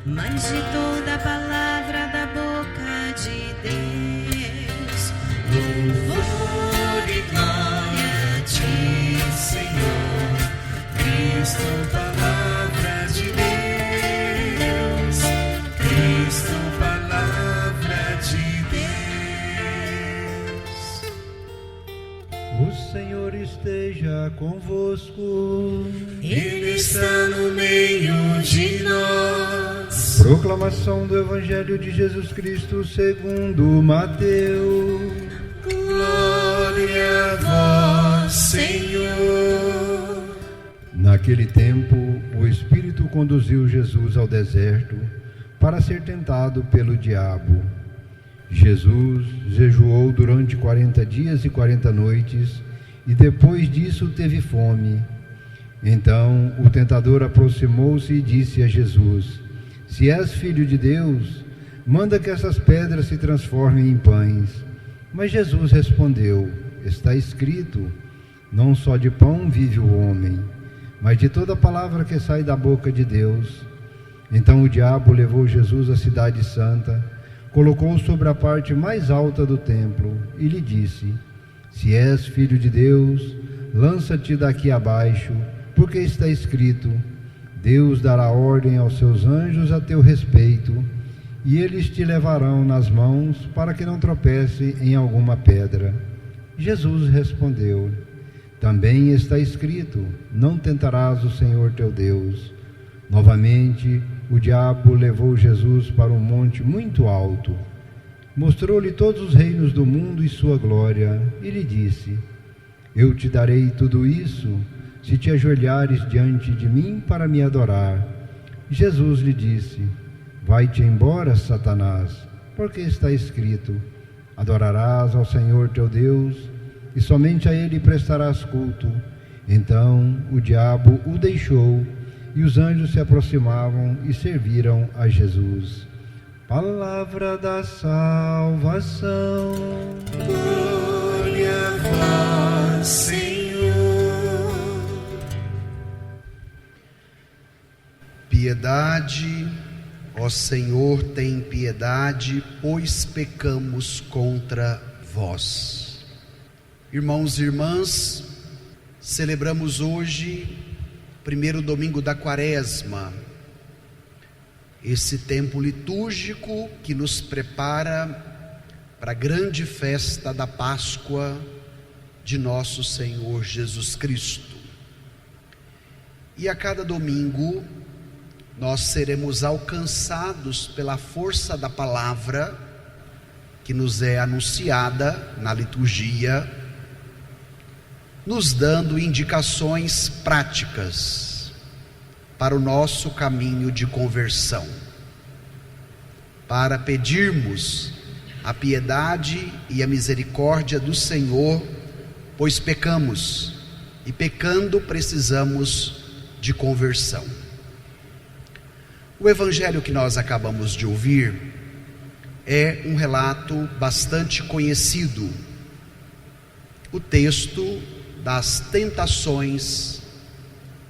mas de toda palavra da boca de Deus. Louvor e glória a ti, Senhor, Cristo, palavra de Deus, Cristo, palavra de Deus. O Senhor esteja convosco. Ele está no meio de nós. Proclamação do Evangelho de Jesus Cristo segundo Mateus. Glória a vós, Senhor. Naquele tempo, o Espírito conduziu Jesus ao deserto para ser tentado pelo diabo. Jesus jejuou durante 40 dias e 40 noites e depois disso teve fome. Então o tentador aproximou-se e disse a Jesus: Se és filho de Deus, manda que essas pedras se transformem em pães. Mas Jesus respondeu: Está escrito, não só de pão vive o homem, mas de toda palavra que sai da boca de Deus. Então o diabo levou Jesus à cidade santa, colocou-o sobre a parte mais alta do templo e lhe disse: Se és filho de Deus, lança-te daqui abaixo, porque está escrito: Deus dará ordem aos seus anjos a teu respeito, e eles te levarão nas mãos para que não tropece em alguma pedra. Jesus respondeu: Também está escrito: Não tentarás o Senhor teu Deus. Novamente, o diabo levou Jesus para um monte muito alto. Mostrou-lhe todos os reinos do mundo e sua glória, e lhe disse: Eu te darei tudo isso, se te ajoelhares diante de mim para me adorar. Jesus lhe disse: Vai-te embora, Satanás, porque está escrito: Adorarás ao Senhor teu Deus, e somente a Ele prestarás culto. Então o diabo o deixou, e os anjos se aproximavam e serviram a Jesus. Palavra da salvação. Glória a vós, Senhor. Piedade, ó Senhor, tem piedade, pois pecamos contra vós. Irmãos e irmãs, celebramos hoje, primeiro domingo da Quaresma, esse tempo litúrgico que nos prepara para a grande festa da Páscoa de nosso Senhor Jesus Cristo. E a cada domingo nós seremos alcançados pela força da palavra que nos é anunciada na liturgia, nos dando indicações práticas para o nosso caminho de conversão, para pedirmos a piedade e a misericórdia do Senhor, pois pecamos, e pecando precisamos de conversão. O evangelho que nós acabamos de ouvir é um relato bastante conhecido, o texto das tentações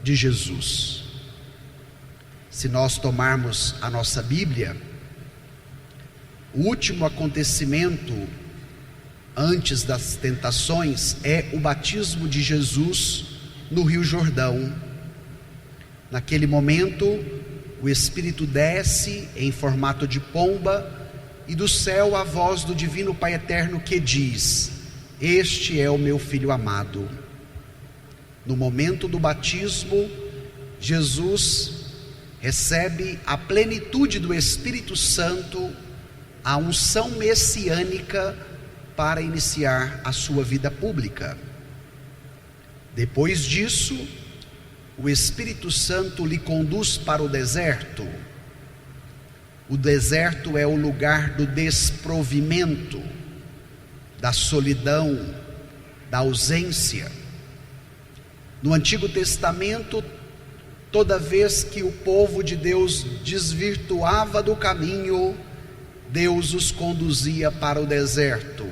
de Jesus. Se nós tomarmos a nossa Bíblia, o último acontecimento antes das tentações é o batismo de Jesus no Rio Jordão. Naquele momento, o Espírito desce em formato de pomba, e do céu a voz do Divino Pai Eterno que diz: Este é o meu Filho amado. No momento do batismo, Jesus recebe a plenitude do Espírito Santo, a unção messiânica para iniciar a sua vida pública. Depois disso, o Espírito Santo lhe conduz para o deserto. O deserto é o lugar do desprovimento, da solidão, da ausência. No Antigo Testamento, toda vez que o povo de Deus desvirtuava do caminho, Deus os conduzia para o deserto,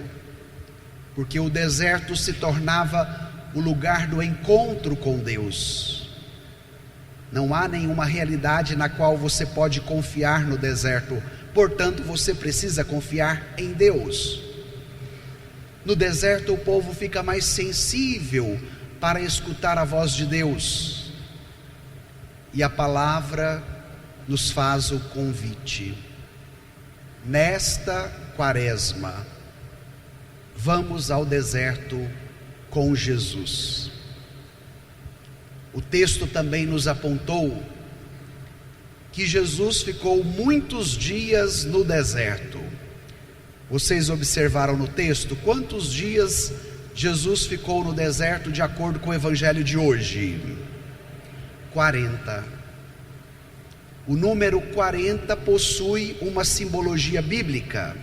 porque o deserto se tornava o lugar do encontro com Deus. Não há nenhuma realidade na qual você pode confiar no deserto, portanto você precisa confiar em Deus. No deserto o povo fica mais sensível para escutar a voz de Deus, e a palavra nos faz o convite. Nesta quaresma, vamos ao deserto com Jesus. O texto também nos apontou que Jesus ficou muitos dias no deserto. Vocês observaram no texto quantos dias Jesus ficou no deserto de acordo com o evangelho de hoje? 40. O número 40 possui uma simbologia bíblica.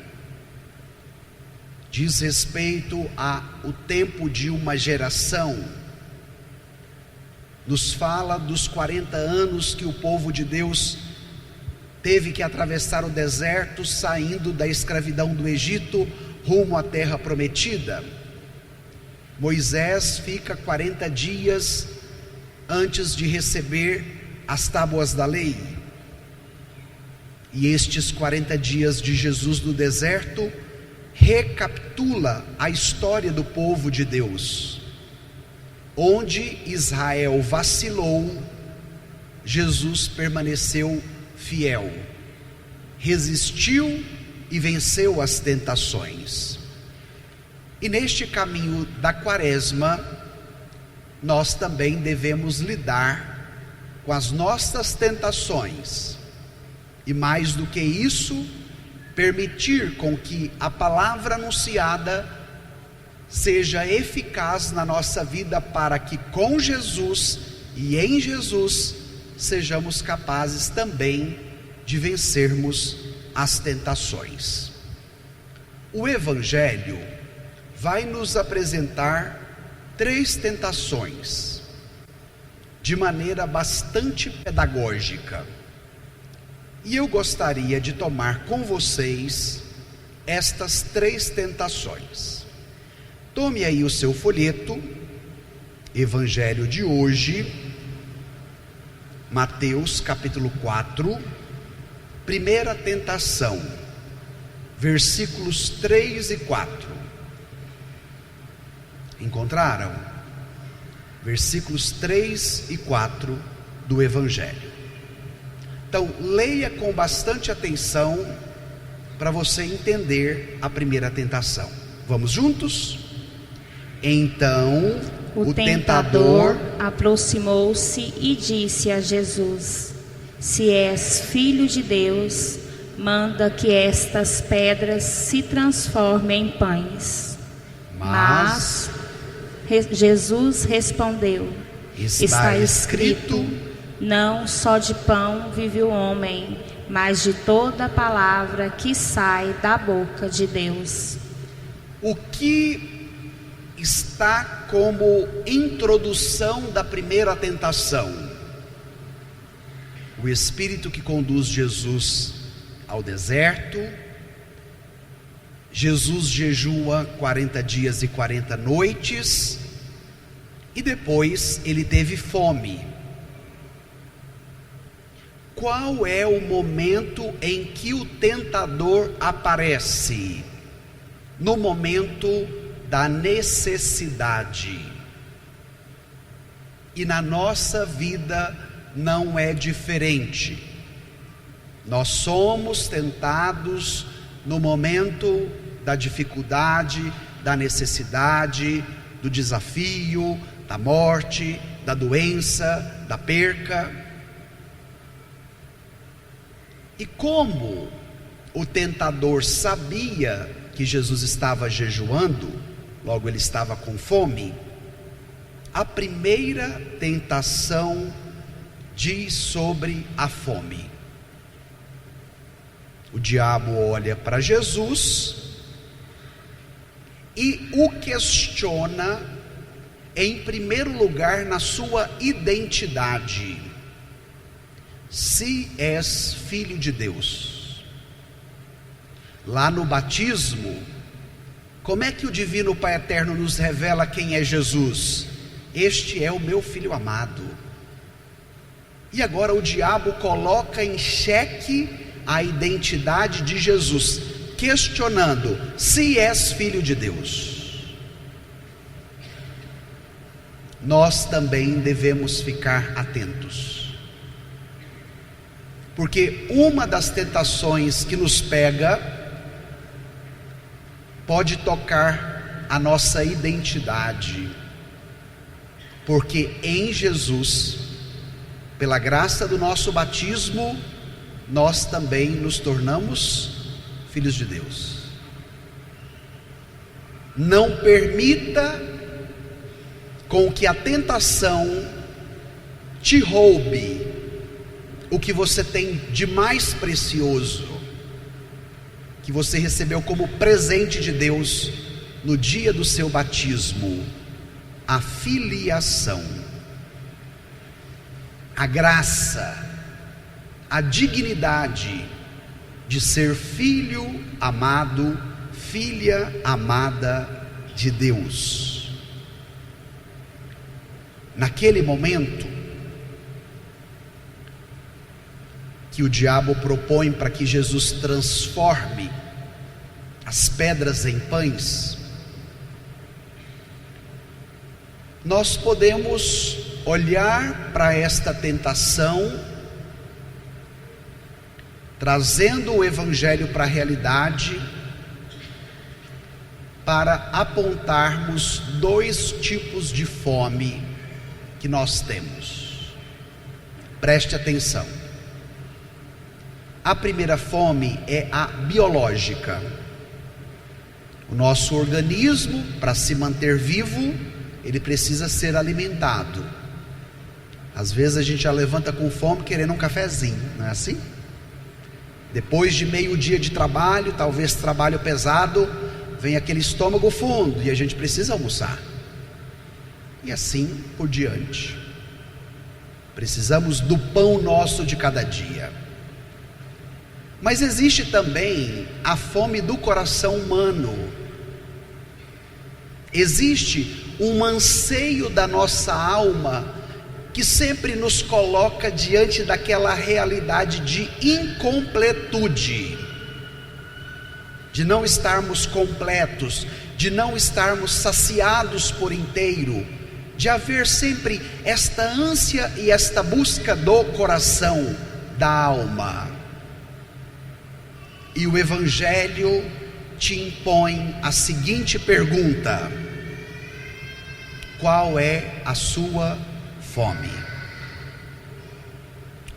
Diz respeito ao tempo de uma geração. Nos fala dos 40 anos que o povo de Deus teve que atravessar o deserto, saindo da escravidão do Egito rumo à terra prometida. Moisés fica 40 dias antes de receber as tábuas da lei. E estes 40 dias de Jesus no deserto recapitula a história do povo de Deus. Onde Israel vacilou, Jesus permaneceu fiel, resistiu e venceu as tentações. E neste caminho da quaresma, nós também devemos lidar com as nossas tentações, e mais do que isso, permitir com que a palavra anunciada seja eficaz na nossa vida, para que com Jesus e em Jesus sejamos capazes também de vencermos as tentações. O Evangelho vai nos apresentar 3 tentações de maneira bastante pedagógica, e eu gostaria de tomar com vocês estas 3 tentações. Tome aí o seu folheto, Evangelho de hoje, Mateus capítulo 4, primeira tentação, versículos 3 e 4. Encontraram? Versículos 3 e 4 do Evangelho. Então, leia com bastante atenção para você entender a primeira tentação. Vamos juntos? Então, o tentador aproximou-se e disse a Jesus: se és filho de Deus, manda que estas pedras se transformem em pães. Mas Jesus respondeu: está escrito, não só de pão vive o homem, mas de toda palavra que sai da boca de Deus. O que está como introdução da primeira tentação? O Espírito que conduz Jesus ao deserto. Jesus jejua 40 dias e 40 noites, e depois ele teve fome. Qual é o momento em que o tentador aparece? No momento da necessidade. E na nossa vida não é diferente. Nós somos tentados no momento da dificuldade, da necessidade, do desafio, da morte, da doença, da perca. E como o tentador sabia que Jesus estava jejuando, logo ele estava com fome, a primeira tentação diz sobre a fome. O diabo olha para Jesus e o questiona, em primeiro lugar, na sua identidade. se és filho de Deus. Lá no batismo, como é que o Divino Pai Eterno nos revela quem é Jesus? Este é o meu Filho amado. E agora o diabo coloca em xeque a identidade de Jesus, questionando se és filho de Deus. Nós também devemos ficar atentos, porque uma das tentações que nos pega pode tocar a nossa identidade, porque em Jesus, pela graça do nosso batismo, nós também nos tornamos filhos de Deus. Não permita com que a tentação te roube o que você tem de mais precioso, que você recebeu como presente de Deus no dia do seu batismo: a filiação, a graça, a dignidade de ser filho amado, filha amada de Deus. Naquele momento que o diabo propõe para que Jesus transforme as pedras em pães, nós podemos olhar para esta tentação, trazendo o Evangelho para a realidade, para apontarmos dois tipos de fome que nós temos. Preste atenção. A primeira fome é a biológica. O nosso organismo, para se manter vivo, ele precisa ser alimentado. Às vezes a gente já levanta com fome querendo um cafezinho, não é assim? Depois de meio dia de trabalho, talvez trabalho pesado, vem aquele estômago fundo e a gente precisa almoçar. E assim por diante. Precisamos do pão nosso de cada dia. Mas existe também a fome do coração humano. Existe um anseio da nossa alma que sempre nos coloca diante daquela realidade de incompletude, de não estarmos completos, de não estarmos saciados por inteiro, de haver sempre esta ânsia e esta busca do coração, da alma. E o Evangelho te impõe a seguinte pergunta: qual é a sua fome?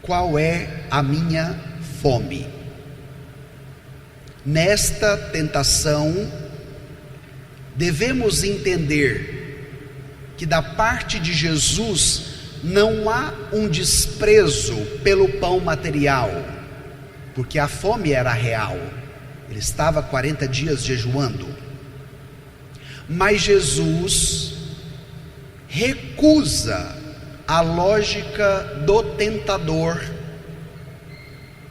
Qual é a minha fome? Nesta tentação, devemos entender que da parte de Jesus não há um desprezo pelo pão material, porque a fome era real. Ele estava 40 dias jejuando. Mas Jesus recusa a lógica do tentador,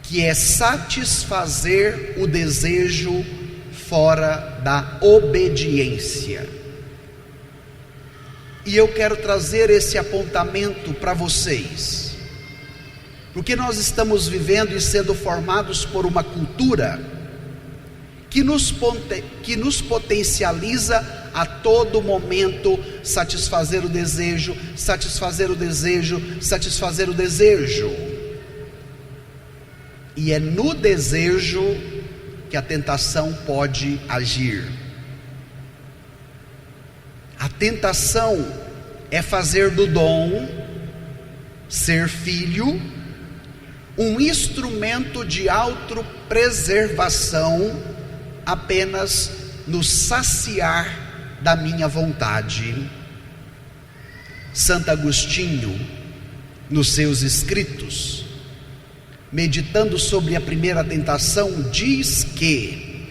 que é satisfazer o desejo fora da obediência. E eu quero trazer esse apontamento para vocês, porque nós estamos vivendo e sendo formados por uma cultura que nos potencializa a todo momento satisfazer o desejo, satisfazer o desejo, satisfazer o desejo. E é no desejo que a tentação pode agir. A tentação é fazer do dom, ser filho, um instrumento de autopreservação, apenas no saciar da minha vontade. Santo Agostinho, nos seus escritos, meditando sobre a primeira tentação, diz que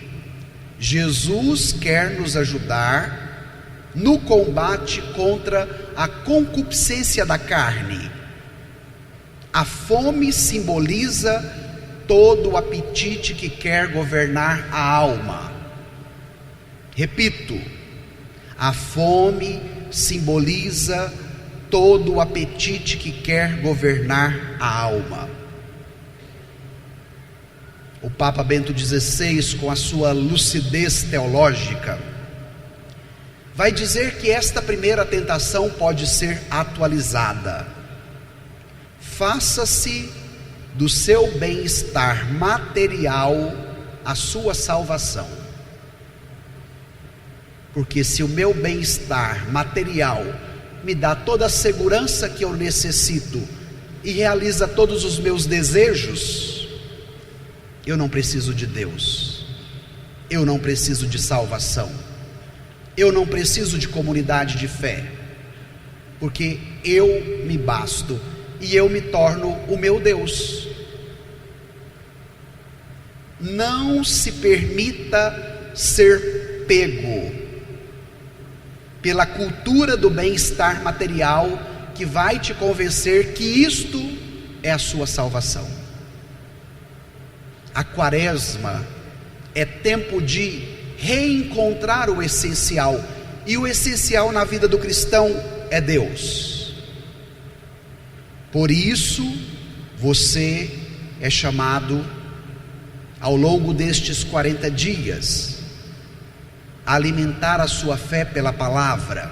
Jesus quer nos ajudar no combate contra a concupiscência da carne, A fome simboliza todo o apetite que quer governar a alma. Repito, a fome simboliza todo o apetite que quer governar a alma. O Papa Bento XVI, com a sua lucidez teológica, vai dizer que esta primeira tentação pode ser atualizada. Faça-se do seu bem-estar material a sua salvação. Porque se o meu bem-estar material me dá toda a segurança que eu necessito e realiza todos os meus desejos, eu não preciso de Deus, eu não preciso de salvação, eu não preciso de comunidade de fé, porque eu me basto e eu me torno o meu Deus. Não se permita ser pego pela cultura do bem-estar material que vai te convencer que isto é a sua salvação. A Quaresma é tempo de reencontrar o essencial, e o essencial na vida do cristão é Deus. Por isso, você é chamado ao longo destes 40 dias a alimentar a sua fé pela palavra,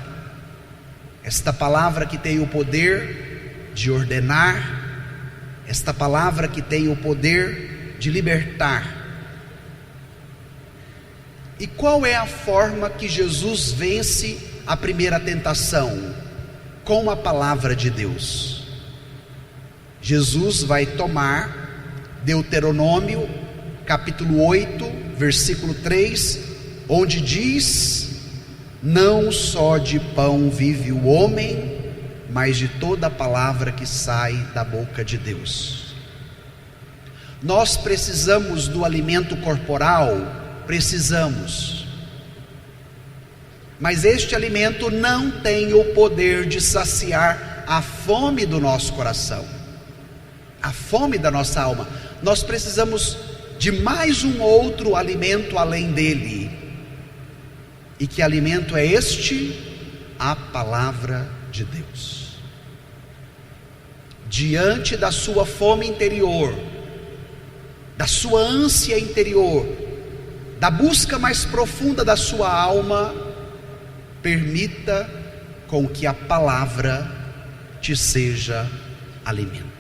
esta palavra que tem o poder de ordenar, esta palavra que tem o poder de libertar. E qual é a forma que Jesus vence a primeira tentação? Com a palavra de Deus. Jesus vai tomar Deuteronômio capítulo 8, versículo 3, onde diz: não só de pão vive o homem, mas de toda a palavra que sai da boca de Deus. Nós precisamos do alimento corporal, precisamos, mas este alimento não tem o poder de saciar a fome do nosso coração, a fome da nossa alma. Nós precisamos de mais um outro alimento além dele. E que alimento é este? A palavra de Deus. Diante da sua fome interior, da sua ânsia interior, da busca mais profunda da sua alma, permita com que a palavra te seja alimento.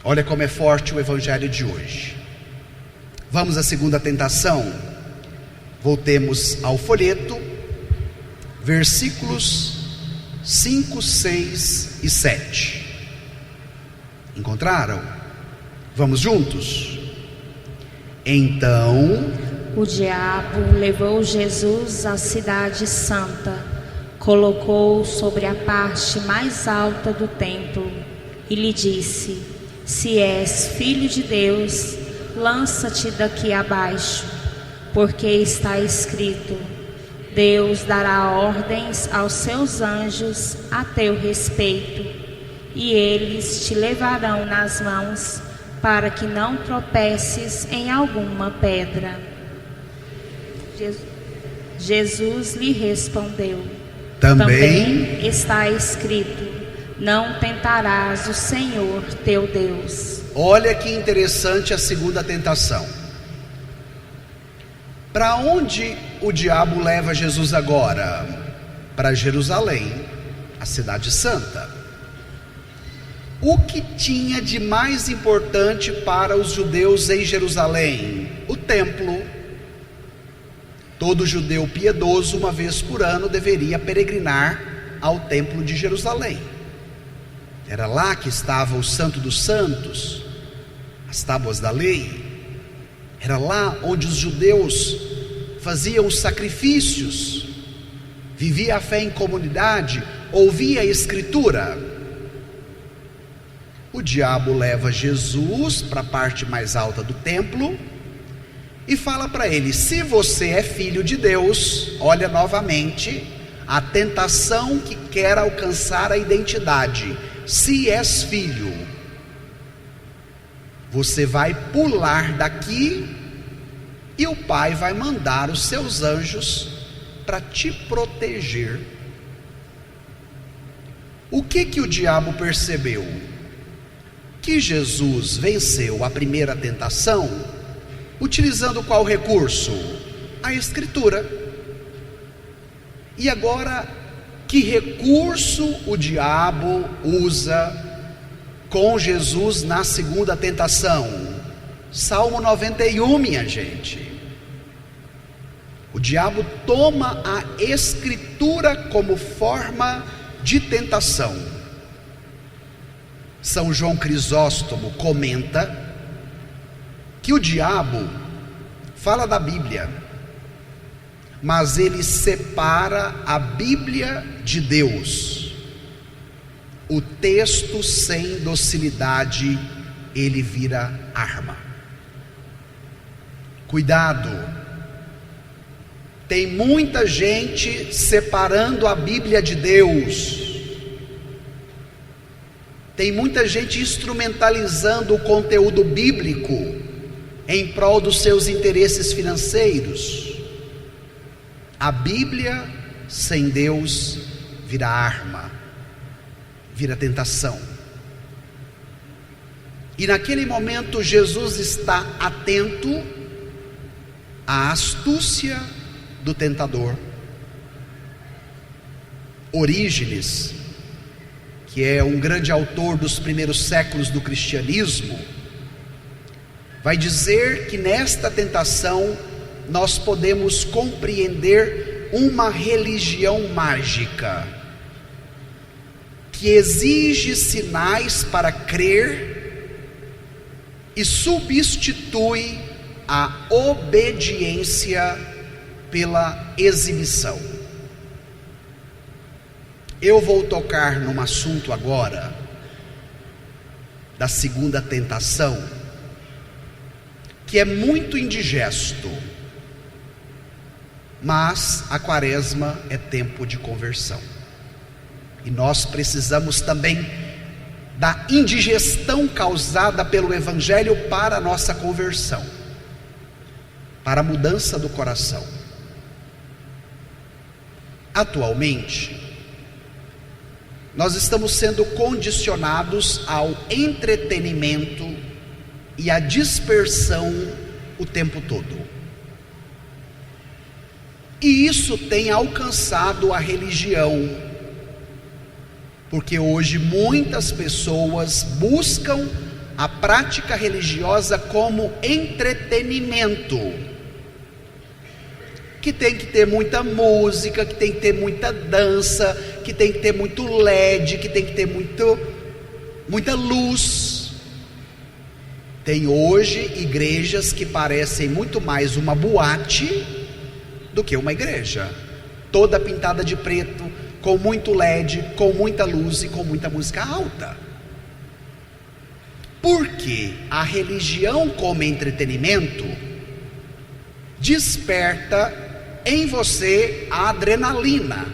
Olha como é forte o evangelho de hoje. Vamos à segunda tentação. Voltemos ao folheto, versículos 5, 6 e 7. Encontraram? Vamos juntos? Então, o diabo levou Jesus à cidade santa, colocou-o sobre a parte mais alta do templo e lhe disse: se és filho de Deus, lança-te daqui abaixo, porque está escrito: Deus dará ordens aos seus anjos a teu respeito, e eles te levarão nas mãos, para que não tropeces em alguma pedra. Jesus lhe respondeu: também está escrito: não tentarás o Senhor teu Deus. Olha que interessante a segunda tentação. Para onde o diabo leva Jesus agora? Para Jerusalém, a cidade santa. O que tinha de mais importante para os judeus em Jerusalém? O templo. Todo judeu piedoso, uma vez por ano, deveria peregrinar ao templo de Jerusalém. Era lá que estava o Santo dos Santos, as tábuas da lei. Era lá onde os judeus faziam os sacrifícios, vivia a fé em comunidade, ouvia a Escritura. O diabo leva Jesus para a parte mais alta do templo e fala para ele: se você é filho de Deus, olha novamente a tentação que quer alcançar a identidade. se és filho, você vai pular daqui e o Pai vai mandar os seus anjos para te proteger. O que o diabo percebeu? Que Jesus venceu a primeira tentação utilizando qual recurso? A Escritura. E agora, que recurso o diabo usa com Jesus na segunda tentação? Salmo 91, minha gente. O diabo toma a Escritura como forma de tentação. São João Crisóstomo comenta que o diabo fala da Bíblia, mas ele separa a Bíblia de Deus. O texto sem docilidade, ele vira arma. Cuidado, tem muita gente separando a Bíblia de Deus. Tem muita gente instrumentalizando o conteúdo bíblico em prol dos seus interesses financeiros. A Bíblia sem Deus vira arma, vira tentação. E naquele momento Jesus está atento à astúcia do tentador. Orígenes, que é um grande autor dos primeiros séculos do cristianismo, vai dizer que nesta tentação nós podemos compreender uma religião mágica, que exige sinais para crer e substitui a obediência pela exibição. Eu vou tocar num assunto agora da segunda tentação, que é muito indigesto, mas a quaresma é tempo de conversão, e nós precisamos também da indigestão causada pelo Evangelho para a nossa conversão, para a mudança do coração. Atualmente, nós estamos sendo condicionados ao entretenimento e à dispersão o tempo todo. E isso tem alcançado a religião, porque hoje muitas pessoas buscam a prática religiosa como entretenimento, que tem que ter muita música, que tem que ter muita dança, que tem que ter muito LED, que tem que ter muita luz. Tem hoje igrejas que parecem muito mais uma boate do que uma igreja, toda pintada de preto, com muito LED, com muita luz e com muita música alta. Porque a religião como entretenimento desperta em você a adrenalina,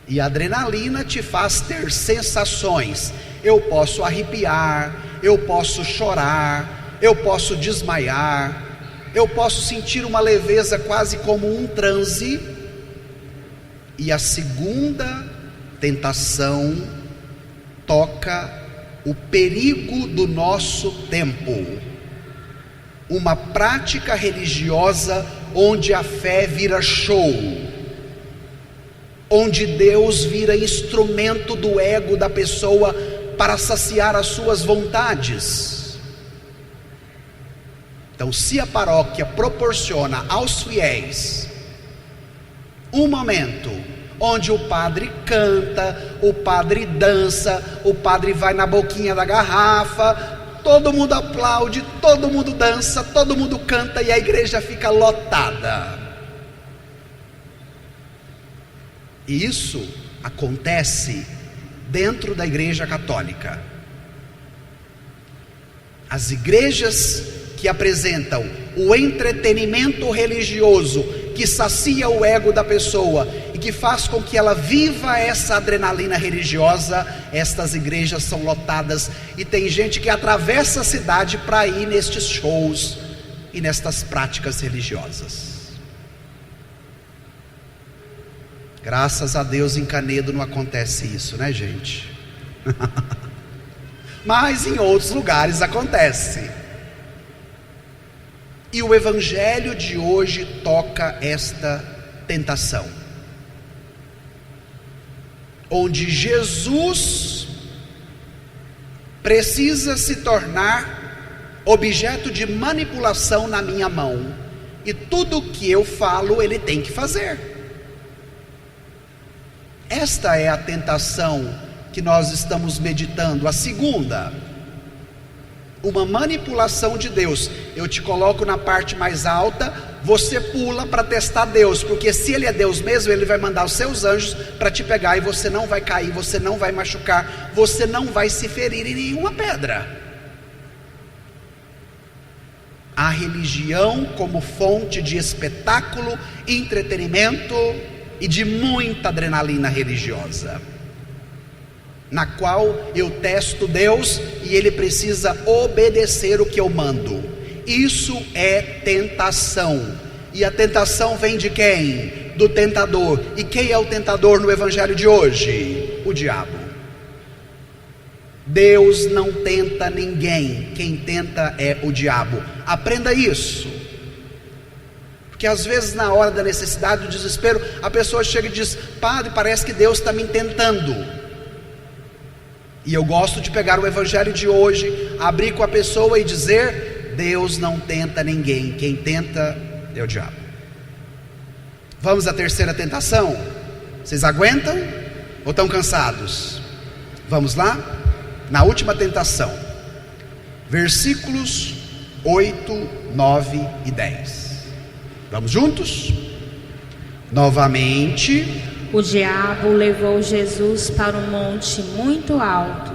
e a adrenalina te faz ter sensações. Eu posso arrepiar, eu posso chorar, eu posso desmaiar, eu posso sentir uma leveza quase como um transe. E a segunda tentação toca o perigo do nosso tempo, uma prática religiosa onde a fé vira show, onde Deus vira instrumento do ego da pessoa para saciar as suas vontades. Então, se a paróquia proporciona aos fiéis um momento onde o padre canta, o padre dança, o padre vai na boquinha da garrafa, todo mundo aplaude, todo mundo dança, todo mundo canta e a igreja fica lotada. E isso acontece dentro da Igreja Católica. As igrejas que apresentam o entretenimento religioso, que sacia o ego da pessoa e que faz com que ela viva essa adrenalina religiosa. Estas igrejas são lotadas e tem gente que atravessa a cidade para ir nestes shows e nestas práticas religiosas. Graças a Deus em Canedo não acontece isso, né, gente? Mas em outros lugares acontece. E o evangelho de hoje toca esta tentação, onde Jesus precisa se tornar objeto de manipulação na minha mão, e tudo que eu falo ele tem que fazer. Esta é a tentação que nós estamos meditando, a segunda, uma manipulação de Deus. Eu te coloco na parte mais alta, você pula para testar Deus, porque se Ele é Deus mesmo, Ele vai mandar os seus anjos para te pegar, e você não vai cair, você não vai machucar, você não vai se ferir em nenhuma pedra. A religião como fonte de espetáculo, entretenimento e de muita adrenalina religiosa, na qual eu testo Deus e Ele precisa obedecer o que eu mando. Isso é tentação. E a tentação vem de quem? Do tentador. E quem é o tentador no evangelho de hoje? O diabo. Deus não tenta ninguém, quem tenta é o diabo. Aprenda isso. Porque às vezes na hora da necessidade, do desespero, a pessoa chega e diz: padre, parece que Deus está me tentando. E eu gosto de pegar o evangelho de hoje, abrir com a pessoa e dizer: Deus não tenta ninguém, quem tenta é o diabo. Vamos à terceira tentação? Vocês aguentam? Ou estão cansados? Vamos lá? Na última tentação, versículos 8, 9 e 10. Vamos juntos? Novamente, o diabo levou Jesus para um monte muito alto,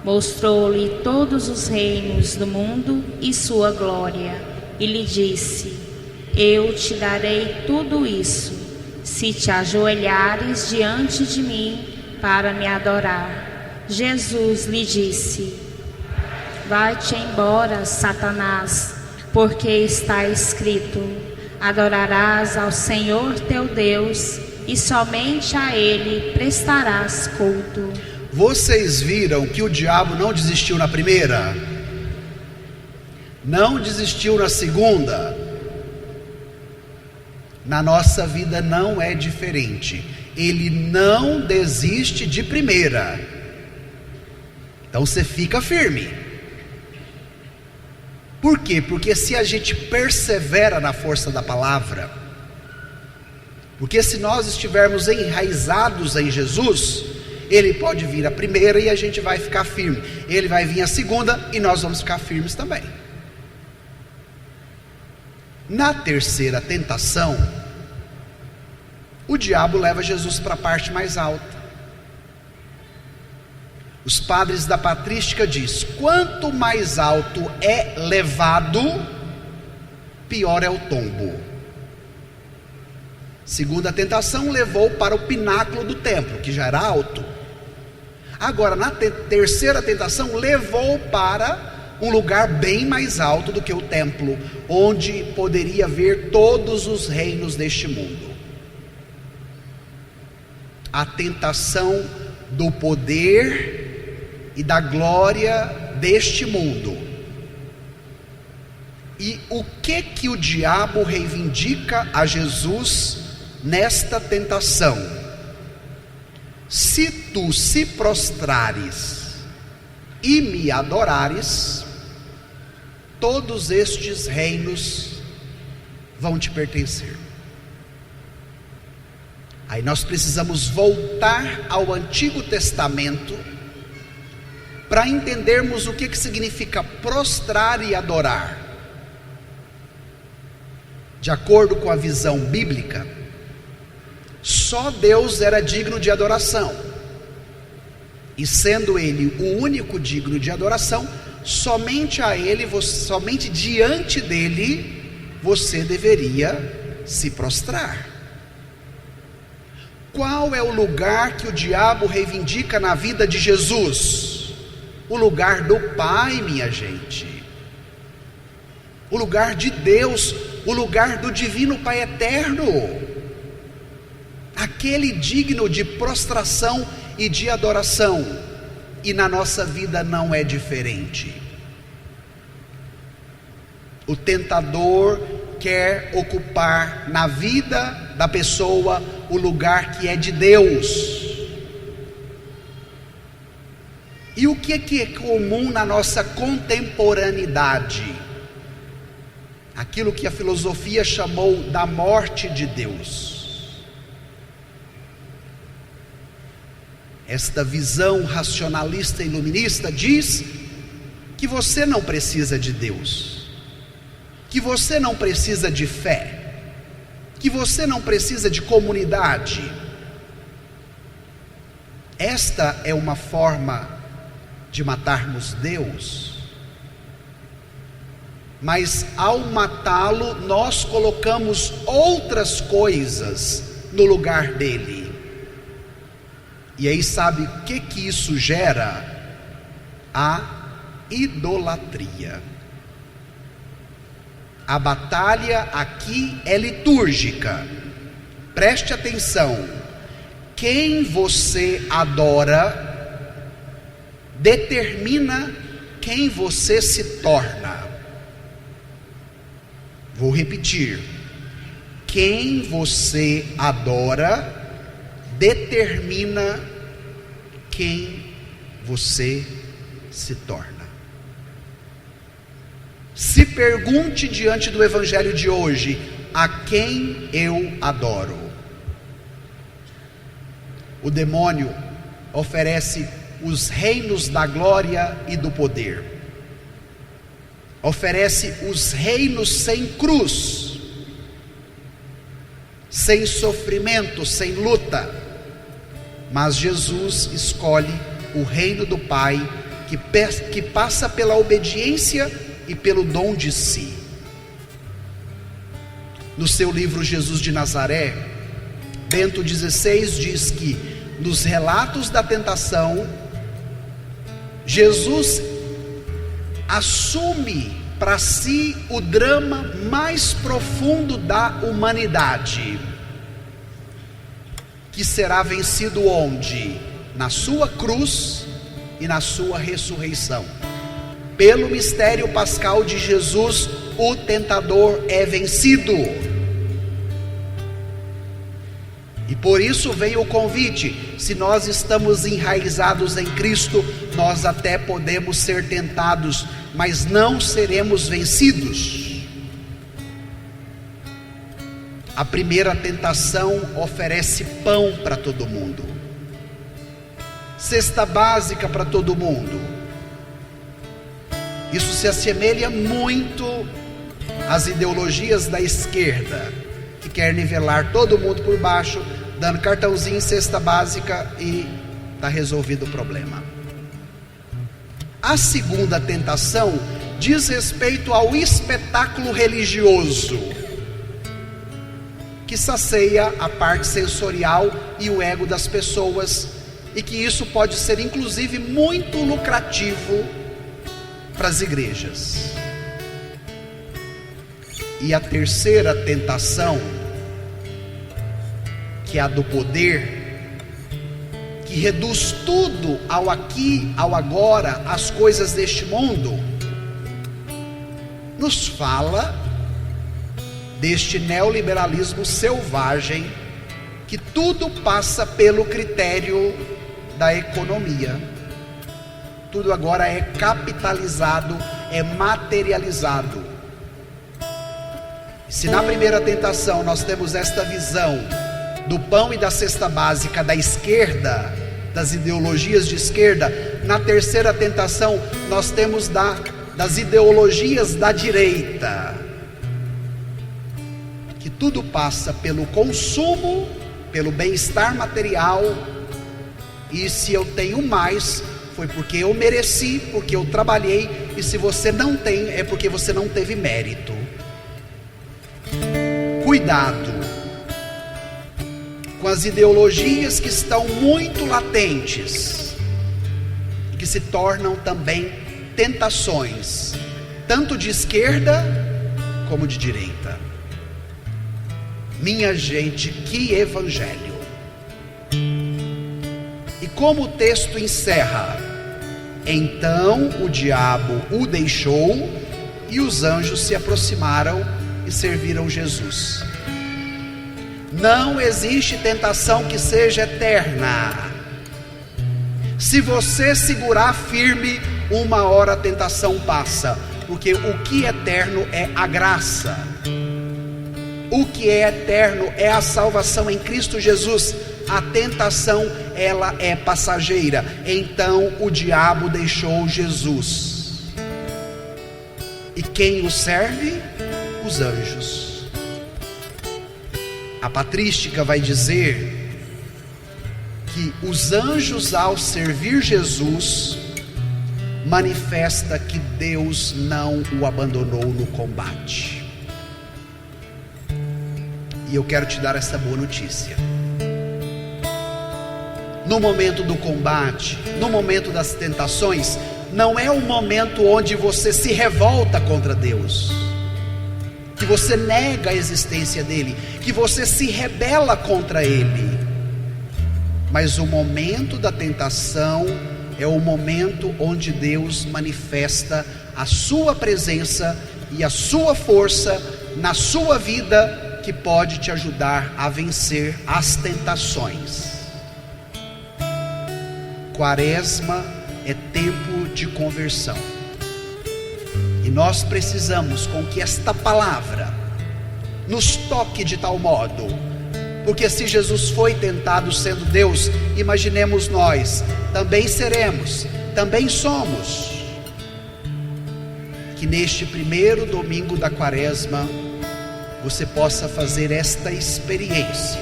mostrou-lhe todos os reinos do mundo e sua glória, e lhe disse: eu te darei tudo isso, se te ajoelhares diante de mim para me adorar. Jesus lhe disse: vai-te embora, Satanás, porque está escrito: adorarás ao Senhor teu Deus, e somente a Ele prestarás culto. Vocês viram que o diabo não desistiu na primeira? Não desistiu na segunda? Na nossa vida não é diferente. Ele não desiste de primeira. Então você fica firme. Por quê? Porque se a gente persevera na força da palavra, porque se nós estivermos enraizados em Jesus, Ele pode vir a primeira e a gente vai ficar firme. Ele vai vir a segunda e nós vamos ficar firmes também. Na terceira tentação, o diabo leva Jesus para a parte mais alta. Os padres da patrística diz: quanto mais alto é levado, pior é o tombo. Segunda tentação levou para o pináculo do templo, que já era alto. Agora, na terceira tentação, levou para um lugar bem mais alto do que o templo, onde poderia ver todos os reinos deste mundo. A tentação do poder e da glória deste mundo. E o que o diabo reivindica a Jesus nesta tentação? Se tu se prostrares e me adorares, todos estes reinos vão te pertencer. Aí nós precisamos voltar ao Antigo Testamento para entendermos o que significa prostrar e adorar. De acordo com a visão bíblica, só Deus era digno de adoração, e sendo Ele o único digno de adoração, somente a Ele, somente diante dEle, você deveria se prostrar. Qual é o lugar que o diabo reivindica na vida de Jesus? O lugar do Pai, minha gente. O lugar de Deus, o lugar do divino Pai eterno. Aquele digno de prostração e de adoração. E na nossa vida não é diferente. O tentador quer ocupar na vida da pessoa o lugar que é de Deus. E o que é comum na nossa contemporaneidade? Aquilo que a filosofia chamou da morte de Deus. Esta visão racionalista e iluminista diz que você não precisa de Deus, que você não precisa de fé, que você não precisa de comunidade. Esta é uma forma de matarmos Deus. Mas ao matá-lo, nós colocamos outras coisas no lugar dele. E aí sabe o que isso gera? A idolatria. A batalha aqui é litúrgica. Preste atenção. Quem você adora determina quem você se torna. Vou repetir. Quem você adora determina quem você se torna. Se pergunte diante do evangelho de hoje: a quem eu adoro? O demônio oferece os reinos da glória e do poder. Oferece os reinos sem cruz, sem sofrimento, sem luta. Mas Jesus escolhe o reino do Pai, que passa pela obediência e pelo dom de si. No seu livro Jesus de Nazaré, Bento XVI diz que nos relatos da tentação, Jesus assume para si o drama mais profundo da humanidade, que será vencido onde? Na sua cruz e na sua ressurreição. Pelo mistério pascal de Jesus, o tentador é vencido. E por isso vem o convite: se nós estamos enraizados em Cristo, nós até podemos ser tentados, mas não seremos vencidos. A primeira tentação oferece pão para todo mundo, cesta básica para todo mundo. Isso se assemelha muito às ideologias da esquerda, que quer nivelar todo mundo por baixo, dando cartãozinho, cesta básica e está resolvido o problema. A segunda tentação diz respeito ao espetáculo religioso, que sacia a parte sensorial e o ego das pessoas, e que isso pode ser inclusive muito lucrativo para as igrejas. E a terceira tentação, que é a do poder, que reduz tudo ao aqui, ao agora, às coisas deste mundo, nos fala deste neoliberalismo selvagem, que tudo passa pelo critério da economia. Tudo agora é capitalizado, é materializado. Se na primeira tentação nós temos esta visão do pão e da cesta básica da esquerda, das ideologias de esquerda, na terceira tentação nós temos das ideologias da direita, que tudo passa pelo consumo, pelo bem-estar material, e se eu tenho mais, foi porque eu mereci, porque eu trabalhei, e se você não tem, é porque você não teve mérito. Cuidado. com as ideologias que estão muito latentes e que se tornam também tentações, tanto de esquerda como de direita. Minha gente, que evangelho! E como o texto encerra: então o diabo o deixou e os anjos se aproximaram e serviram Jesus. Não existe tentação que seja eterna. Se você segurar firme, uma hora a tentação passa, porque o que é eterno é a graça. O que é eterno é a salvação em Cristo Jesus. A tentação, ela é passageira. Então o diabo deixou Jesus. E quem o serve? Os anjos. A patrística vai dizer que os anjos, ao servir Jesus, manifesta que Deus não o abandonou no combate. E eu quero te dar essa boa notícia. No momento do combate, no momento das tentações, não é o momento onde você se revolta contra Deus, que você nega a existência dele, que você se rebela contra ele. Mas o momento da tentação é o momento onde Deus manifesta a sua presença e a sua força na sua vida, que pode te ajudar a vencer as tentações. Quaresma é tempo de conversão. E nós precisamos com que esta palavra nos toque de tal modo, porque se Jesus foi tentado sendo Deus, imaginemos nós, também seremos, também somos. Que neste primeiro domingo da Quaresma, você possa fazer esta experiência,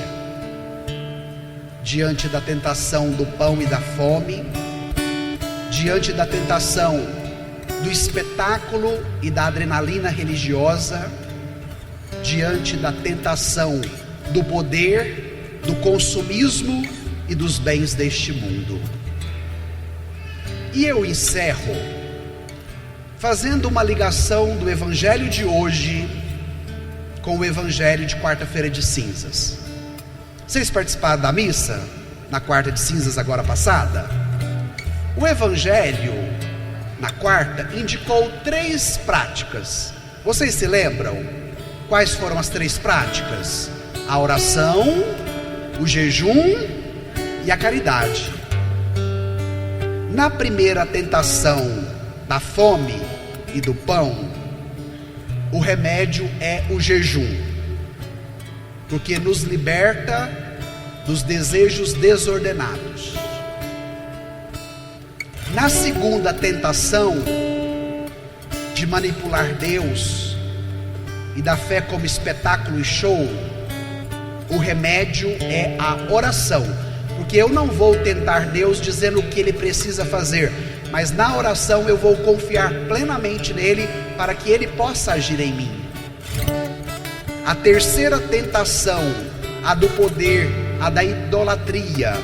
diante da tentação do pão e da fome, diante da tentação do espetáculo e da adrenalina religiosa, diante da tentação do poder, do consumismo e dos bens deste mundo. E eu encerro fazendo uma ligação do evangelho de hoje com o evangelho de quarta-feira de cinzas. Vocês participaram da missa na quarta de cinzas agora passada? O evangelho na quarta indicou 3 práticas. Vocês se lembram? Quais foram as 3 práticas? A oração, o jejum e a caridade. Na primeira tentação da fome e do pão, o remédio é o jejum, porque nos liberta dos desejos desordenados. Na segunda tentação de manipular Deus e da fé como espetáculo e show, o remédio é a oração, porque eu não vou tentar Deus dizendo o que Ele precisa fazer, mas na oração eu vou confiar plenamente nele para que Ele possa agir em mim. A terceira tentação, a do poder, a da idolatria,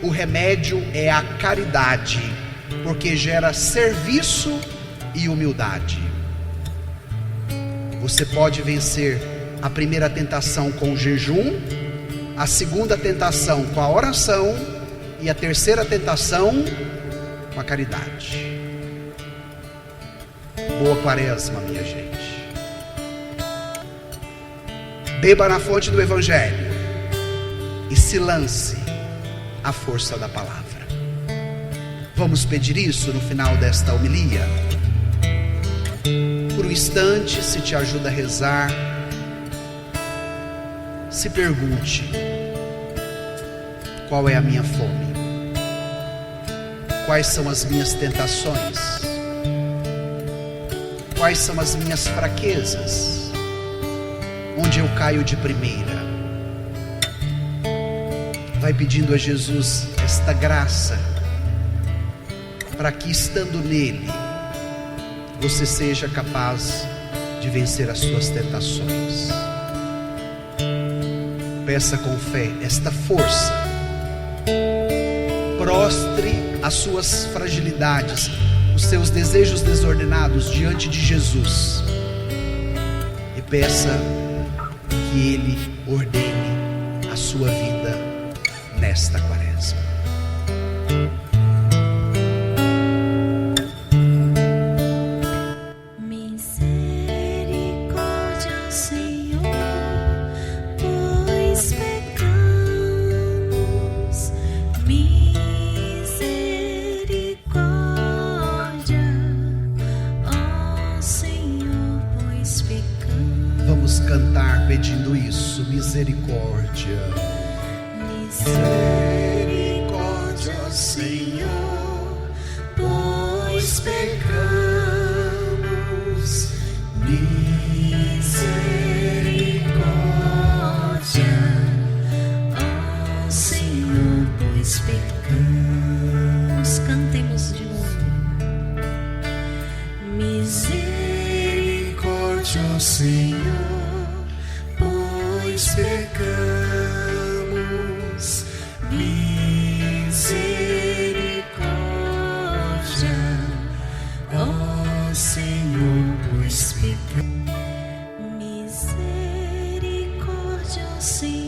o remédio é a caridade, porque gera serviço e humildade. Você pode vencer a primeira tentação com o jejum, a segunda tentação com a oração e a terceira tentação com a caridade. Boa Quaresma, minha gente. Beba na fonte do evangelho e se lance à força da palavra. Vamos pedir isso no final desta homilia? Por um instante, se te ajuda a rezar, se pergunte: qual é a minha fome? Quais são as minhas tentações? Quais são as minhas fraquezas? Onde eu caio de primeira? Vai pedindo a Jesus esta graça, para que, estando nele, você seja capaz de vencer as suas tentações. Peça com fé esta força. Prostre as suas fragilidades, os seus desejos desordenados diante de Jesus e peça que Ele ordene a sua vida nesta quaresma. Misericórdia, Senhor, pois pecamos. Misericórdia, ó Senhor, pois pecamos. Vamos cantar pedindo isso. Misericórdia. Misericórdia, Senhor, pois pecamos. Misericórdia, ó Senhor, pois pecamos. Cantemos de novo. Misericórdia, ó Senhor, pois pecamos. Misericórdia, ó Senhor, pois pecamos. Misericórdia, ó Senhor.